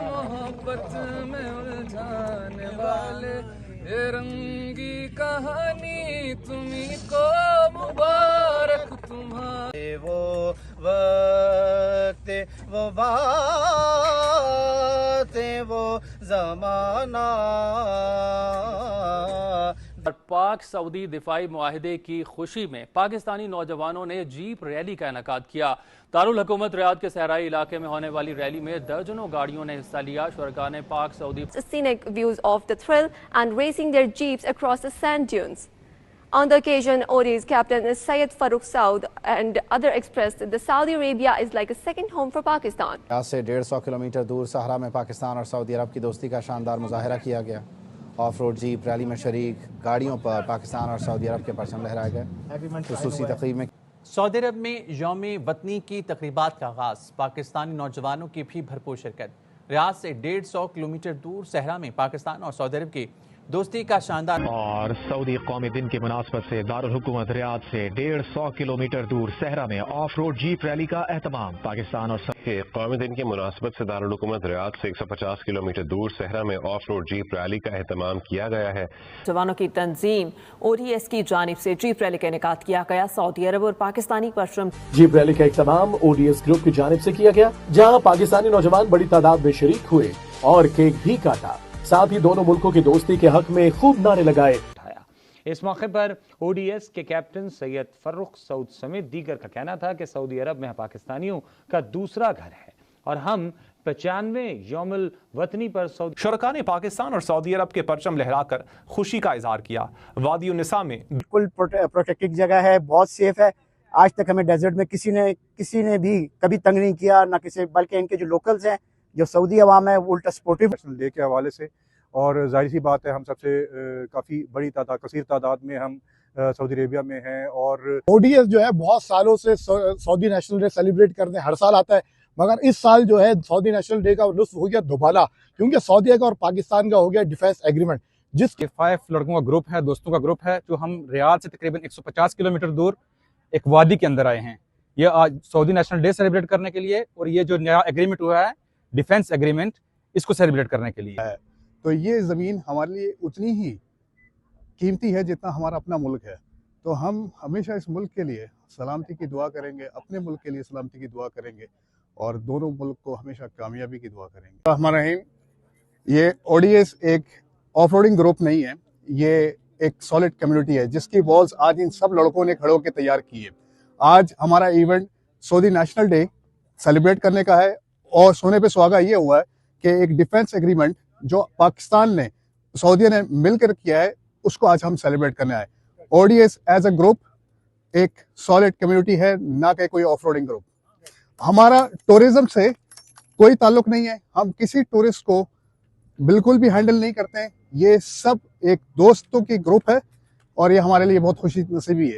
मोहब्बत में उलझाने वाले ये रंगी कहानी तुम्ही को मुबारक तुम्हारे वो वक्त वो बातें वो ज़माना। पाक सऊदी दिफाई मुआहिदे की खुशी में पाकिस्तानी नौजवानों ने जीप रैली का इनेकाद किया। दारुल हुकूमत रियाद के सहराई इलाके में होने वाली रैली में दर्जनों गाड़ियों ने हिस्सा लिया। शुरका ने पाक Saudi scenic views of the thrill and racing their jeeps across the sand dunes. On the occasion, ODI's captain Syed Farooq Saud and other expressed that Saudi Arabia is like a second home for Pakistan. आज से 150 kilometre दूर सहरा में पाकिस्तान और Saudi अरब की दोस्ती का शानदार मुजाहरा किया गया। ऑफ रोड जीप रैली में शरीक गाड़ियों पर पाकिस्तान और सऊदी अरब के परचम लहराए गए। खुसूसी तकरीब में सऊदी अरब में यौम वतनी की तकरीबात का आगाज, पाकिस्तानी नौजवानों की भी भरपूर शिरकत। रियाद से 150 किलोमीटर दूर सहरा में पाकिस्तान और सऊदी अरब की दोस्ती का शानदार और सऊदी कौमी दिन की मुनासबत से दारुल हुकूमत रियाद से 150 किलोमीटर दूर सहरा में ऑफ रोड जीप रैली का एहतमाम। पाकिस्तान और कौमी दिन की मुनासबत से दारुल हुकूमत रियाद से 150 किलोमीटर दूर सहरा में ऑफ रोड जीप रैली का एहतमाम किया गया है। जवानों की तंजीम ODS की जानिब से जीप रैली का इनेकाद किया गया। सऊदी अरब और पाकिस्तानी परचम जीप रैली का एहतमाम ODS ग्रुप की जानिब से किया गया, जहां पाकिस्तानी नौजवान बड़ी तादाद में शरीक हुए और केक भी काटा। साथ ही दोनों मुल्कों की दोस्ती के हक में खूब नारे लगाए। इस मौके पर ODS के कैप्टन सैयद फर्रुख सऊद समेत दीगर का कहना था कि सऊदी अरब में पाकिस्तानियों का दूसरा घर है और हम 95वें यौमुल वतनी पर शुरका ने पाकिस्तान और सऊदी अरब के परचम लहराकर खुशी का इजहार किया। वादी निसा में बिल्कुल प्रोटेक्टेड जगह है, बहुत सेफ है। आज तक हमें डेजर्ट में किसी ने भी कभी तंग नहीं किया, ना किसी, बल्कि इनके जो लोकल्स हैं, जो सऊदी अवाम है, वो उल्टा सपोर्टिव डे के हवाले से। और जाहिर सी बात है हम सबसे काफ़ी बड़ी कसीर तादाद में हम सऊदी अरेबिया में हैं। और ODS जो है बहुत सालों से सऊदी नेशनल डे सेलिब्रेट करने हर साल आता है, मगर इस साल जो है सऊदी नेशनल डे का लुत्फ हो गया दोबारा, क्योंकि सऊदी का और पाकिस्तान का हो गया डिफेंस एग्रीमेंट, जिसके 5 लड़कों का ग्रुप है, दोस्तों का ग्रुप है, जो हम रियाद से तकरीबन 150 किलोमीटर दूर एक वादी के अंदर आए हैं। ये आज सऊदी नेशनल डे सेलिब्रेट करने के लिए, और ये जो नया एग्रीमेंट हुआ है डिफेंस एग्रीमेंट, इसको सेलिब्रेट करने के लिए है। तो ये ज़मीन हमारे लिए उतनी ही कीमती है जितना हमारा अपना मुल्क है। तो हम हमेशा इस मुल्क के लिए सलामती की दुआ करेंगे, अपने मुल्क के लिए सलामती की दुआ करेंगे, और दोनों मुल्क को हमेशा कामयाबी की दुआ करेंगे। हमारा ये ODS एक ऑफ रोडिंग ग्रुप नहीं है, ये एक सॉलिड कम्युनिटी है, जिसकी वॉल्स आज इन सब लड़कों ने खड़े होकर तैयार की है। आज हमारा event Saudi national day celebrate करने का है, और सोने पे सुहागा ये हुआ है कि एक डिफेंस एग्रीमेंट जो पाकिस्तान ने सऊदी ने मिलकर किया है, उसको आज हम सेलिब्रेट करने आए। ODS एज अ ग्रुप एक सॉलिड कम्युनिटी है, ना कि कोई ऑफ रोडिंग ग्रुप। हमारा टूरिज्म से कोई ताल्लुक नहीं है, हम किसी टूरिस्ट को बिल्कुल भी हैंडल नहीं करते हैं। ये सब एक दोस्तों की ग्रुप है, और ये हमारे लिए बहुत खुशी नसीबी है।